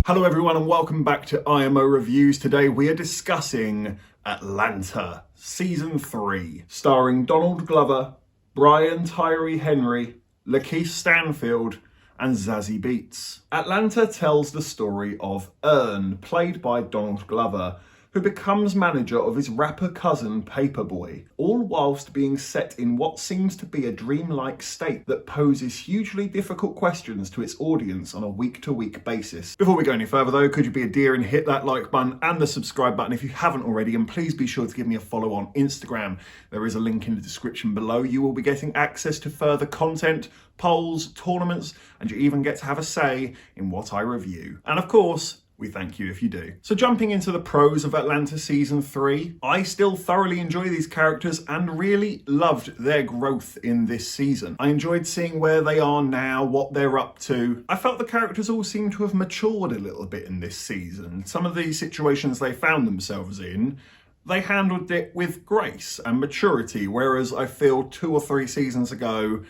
Hello everyone and welcome back to IMO Reviews. Today we are discussing Atlanta Season 3, starring Donald Glover, Bryan Tyree Henry, Lakieth Stanfield and Zazie Beetz. Atlanta tells the story of Earn, played by Donald Glover, who becomes manager of his rapper cousin Paperboy, all whilst being set in what seems to be a dreamlike state that poses hugely difficult questions to its audience on a week-to-week basis. Before we go any further though, could you be a dear and hit that like button and the subscribe button if you haven't already, and please be sure to give me a follow on Instagram. There is a link in the description below. You will be getting access to further content, polls, tournaments, and you even get to have a say in what I review. And of course, we thank you if you do. So jumping into the pros of Atlanta Season 3, I still thoroughly enjoy these characters and really loved their growth in this season. I enjoyed seeing where they are now, what they're up to. I felt the characters all seem to have matured a little bit in this season. Some of these situations they found themselves in, they handled it with grace and maturity, whereas I feel 2 or 3 seasons ago,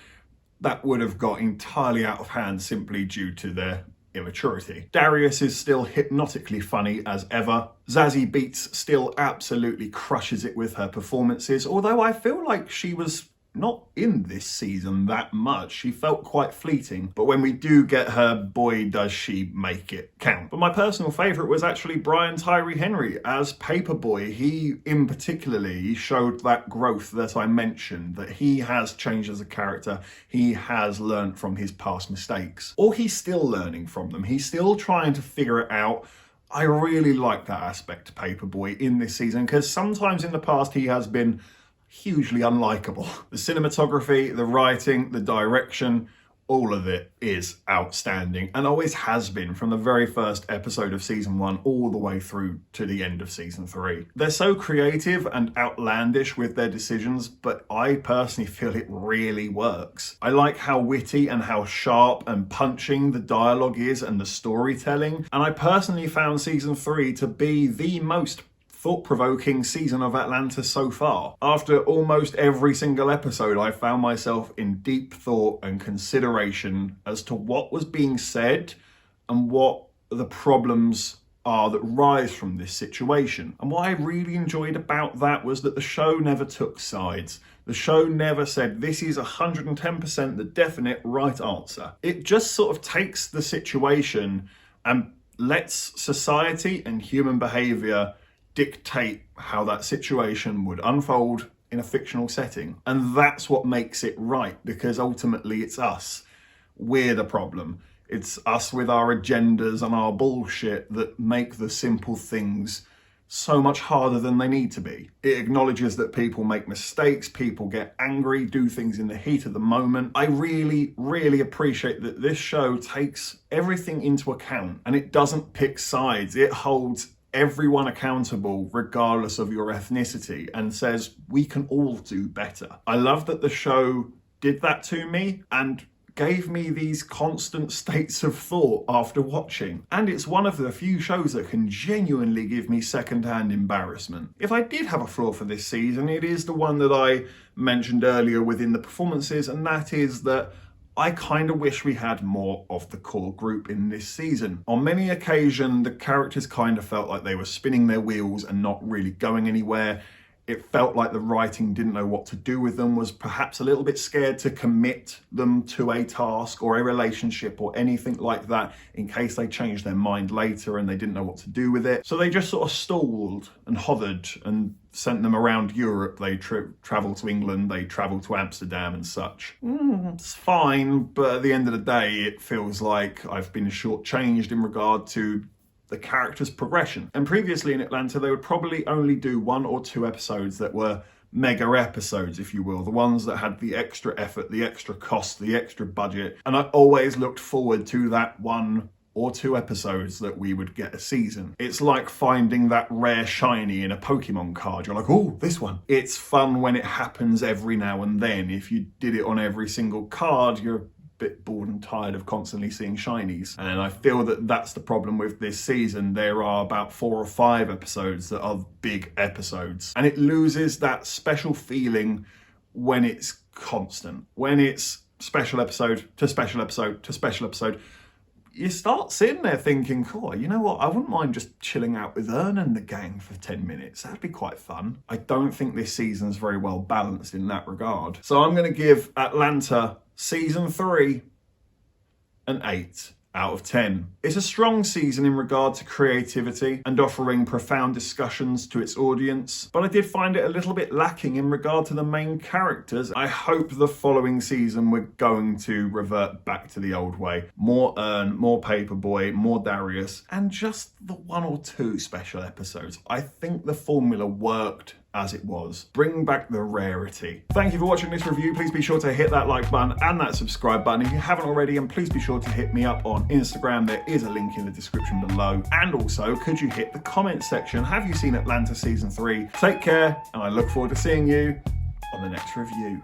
that would have got entirely out of hand simply due to their immaturity. Darius is still hypnotically funny as ever. Zazie Beetz still absolutely crushes it with her performances, although I feel like she was not in this season that much. She felt quite fleeting, but when we do get her, boy does she make it count. But my personal favourite was actually Bryan Tyree Henry as Paperboy. He in particularly showed that growth that I mentioned, that he has changed as a character. He has learned from his past mistakes, or he's still learning from them. He's still trying to figure it out. I really like that aspect of Paperboy in this season, because sometimes in the past he has been hugely unlikable. The cinematography, the writing, the direction, all of it is outstanding and always has been from the very first episode of Season 1 all the way through to the end of Season 3. They're so creative and outlandish with their decisions, but I personally feel it really works. I like how witty and how sharp and punching the dialogue is and the storytelling, and I personally found Season 3 to be the most thought-provoking season of Atlanta so far. After almost every single episode, I found myself in deep thought and consideration as to what was being said and what the problems are that rise from this situation. And what I really enjoyed about that was that the show never took sides. The show never said, this is 110% the definite right answer. It just sort of takes the situation and lets society and human behaviour dictate how that situation would unfold in a fictional setting. And that's what makes it right, because ultimately it's us. We're the problem. It's us with our agendas and our bullshit that make the simple things so much harder than they need to be. It acknowledges that people make mistakes, people get angry, do things in the heat of the moment. I really, really appreciate that this show takes everything into account and it doesn't pick sides. It holds everyone accountable regardless of your ethnicity and says we can all do better. I love that the show did that to me and gave me these constant states of thought after watching. And it's one of the few shows that can genuinely give me secondhand embarrassment. If I did have a flaw for this season, it is the one that I mentioned earlier within the performances, and that is that I kind of wish we had more of the core group in this season. On many occasions, the characters kind of felt like they were spinning their wheels and not really going anywhere. It felt like the writing didn't know what to do with them, was perhaps a little bit scared to commit them to a task or a relationship or anything like that in case they changed their mind later and they didn't know what to do with it. So they just sort of stalled and hovered and sent them around Europe. They travelled to England, they travelled to Amsterdam and such. It's fine, but at the end of the day, it feels like I've been shortchanged in regard to the character's progression. And previously in Atlanta, they would probably only do 1 or 2 episodes that were mega episodes, if you will, the ones that had the extra effort, the extra cost, the extra budget. And I always looked forward to that 1 or 2 episodes that we would get a season. It's like finding that rare shiny in a Pokemon card. You're like, oh, this one. It's fun when it happens every now and then. If you did it on every single card, you're bit bored and tired of constantly seeing shinies. And I feel that that's the problem with this season. There are about 4 or 5 episodes that are big episodes, and it loses that special feeling when it's constant, when it's special episode to special episode to special episode. you start sitting there thinking, cool, you know what, I wouldn't mind just chilling out with Ern and the gang for 10 minutes. That'd be quite fun. I don't think this season's very well balanced in that regard. So I'm going to give Atlanta Season 3 an 8 out of 10. It's a strong season in regard to creativity and offering profound discussions to its audience, but I did find it a little bit lacking in regard to the main characters. I hope the following season we're going to revert back to the old way. More Ern, more Paperboy, more Darius, and just the 1 or 2 special episodes. I think the formula worked as it was. Bring back the rarity. Thank you for watching this review. Please be sure to hit that like button and that subscribe button if you haven't already, and please be sure to hit me up on Instagram. There is a link in the description below. And also, could you hit the comment section? Have you seen Atlanta Season 3? Take care, and I look forward to seeing you on the next review.